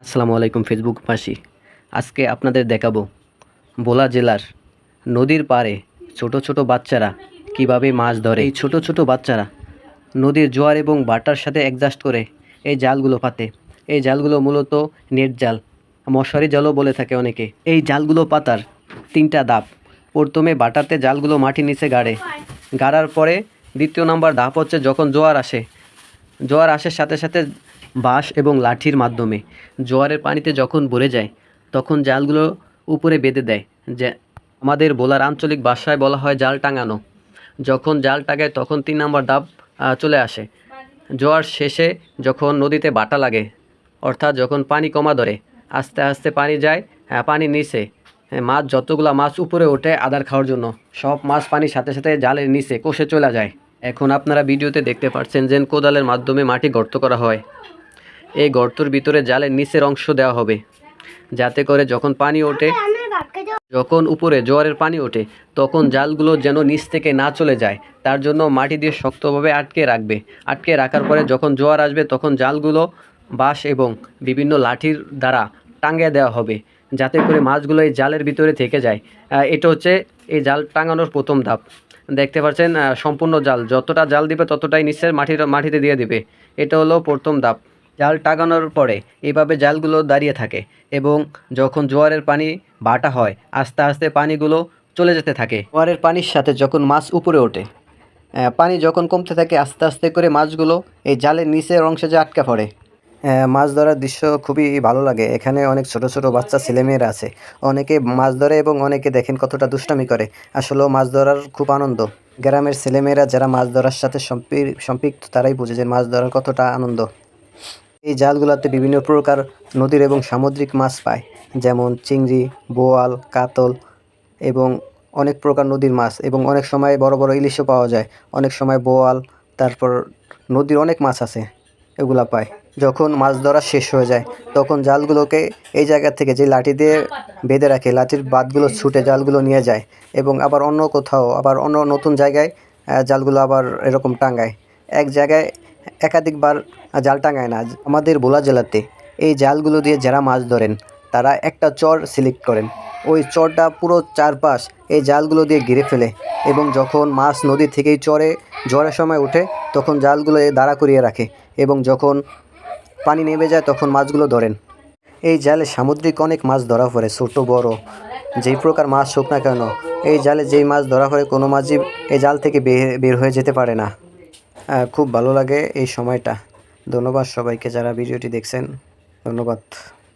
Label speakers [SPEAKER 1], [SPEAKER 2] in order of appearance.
[SPEAKER 1] আসসালামু আলাইকুম ফেসবুকবাসী। আজকে আপনাদের দেখাবো ভোলা জেলার নদীর পাড়ে ছোট ছোট বাচ্চারা কিভাবে মাছ ধরে। এই ছোট ছোট বাচ্চারা নদীর জোয়ার এবং বাটার সাথে অ্যাডজাস্ট করে এই জালগুলো পাতে। এই জালগুলো মূলত নেট জাল, মশারি জালও বলে থাকে অনেকে। এই জালগুলো পাতার তিনটা ধাপ। প্রথমে বাটাতে জালগুলো মাটির নিচে গাড়ার পরে দ্বিতীয় নাম্বার ধাপ হচ্ছে যখন জোয়ার আসার সাথে সাথে বাঁশ এবং লাঠির মাধ্যমে জোয়ারের পানিতে যখন ভরে যায় তখন জালগুলো উপরে বেঁধে দেয়। যে আমাদের ভোলার আঞ্চলিক ভাষায় বলা হয় জাল টাঙানো। যখন জাল টাঙায় তখন 3 নম্বর ধাপ চলে আসে। জোয়ার শেষে যখন নদীতে বাটা লাগে, অর্থাৎ যখন পানি কমা ধরে, আস্তে আস্তে পানি যায় পানির নিচে, মাছ যতগুলা মাছ উপরে ওঠে আদার খাওয়ার জন্য সব মাছ পানির সাথে সাথে জালের নিচে কষে চলে যায়। এখন আপনারা ভিডিওতে দেখতে পাচ্ছেন যে কোদালের মাধ্যমে মাটি গর্ত করা হয়। এই গর্তর ভিতরে জালের নিচের অংশ দেওয়া হবে, যাতে করে যখন পানি ওঠে, যখন উপরে জোয়ারের পানি ওঠে তখন জালগুলো যেন নিচ থেকে না চলে যায়। তার জন্য মাটি দিয়ে শক্তভাবে আটকে রাখার পরে যখন জোয়ার আসবে তখন জালগুলো বাঁশ এবং বিভিন্ন লাঠির দ্বারা টাঙিয়ে দেওয়া হবে, যাতে করে মাছগুলো এই জালের ভিতরে থেকে যায়। এটা হচ্ছে এই জাল টাঙানোর প্রথম ধাপ। দেখতে পাচ্ছেন সম্পূর্ণ জাল, যতটা জাল দিবে ততটাই নিচের মাটিতে দিয়ে দিবে। এটা হলো প্রথম ধাপ। জাল টাঙানোর পরে এইভাবে জালগুলো দাঁড়িয়ে থাকে এবং যখন জোয়ারের পানি বাটা হয় আস্তে আস্তে পানিগুলো চলে যেতে থাকে। জোয়ারের পানির সাথে যখন মাছ উপরে ওঠে, পানি যখন কমতে থাকে আস্তে আস্তে করে মাছগুলো এই জালের নিচের অংশে যে আটকা পড়ে। মাছ ধরার দৃশ্য খুবই ভালো লাগে। এখানে অনেক ছোট ছোট বাচ্চা ছেলেমেয়েরা আছে, অনেকে মাছ ধরে এবং অনেকে দেখেন কতটা দুষ্টামি করে। আসলেও মাছ ধরার খুব আনন্দ। গ্রামের ছেলেমেয়েরা যারা মাছ ধরার সাথে সম্পৃক্ত তারাই বোঝে যে মাছ ধরার কতটা আনন্দ। এই জালগুলোতে বিভিন্ন প্রকার নদীর এবং সামুদ্রিক মাছ পায়, যেমন চিংড়ি, বোয়াল, কাতল এবং অনেক প্রকার নদীর মাছ, এবং অনেক সময় বড় বড় ইলিশও পাওয়া যায়। অনেক সময় বোয়াল, তারপর নদীর অনেক মাছ আছে, এগুলা পায়। যখন মাছ ধরা শেষ হয়ে যায় তখন জালগুলোকে এই জায়গা থেকে যে লাঠি দিয়ে বেঁধে রাখে, লাঠির বাঁধগুলো ছুটে জালগুলো নিয়ে যায় এবং আবার অন্য কোথাও, আবার অন্য নতুন জায়গায় জালগুলো আবার এরকম টাঙায়। এক জায়গায় একাধিকবার জাল টাঙায় না। আমাদের ভোলা জেলাতে এই জালগুলো দিয়ে যারা মাছ ধরেন তারা একটা চর সিলেক্ট করেন, ওই চরটা পুরো চারপাশ এই জালগুলো দিয়ে ঘিরে ফেলে, এবং যখন মাছ নদী থেকেই ঝড়ের সময় ওঠে তখন জালগুলো দাঁড়া করিয়ে রাখে, এবং যখন পানি নেমে যায় তখন মাছগুলো ধরেন। এই জালে সামুদ্রিক অনেক মাছ ধরা পড়ে, ছোট বড় যেই প্রকার মাছ হোক না কেন। এই জালে যেই মাছ ধরা পড়ে কোনো মাছই এই জাল থেকে বের হয়ে যেতে পারে না। খুব ভালো লাগে এই সময়টা। ধন্যবাদ সবাইকে যারা ভিডিওটি দেখছেন, ধন্যবাদ।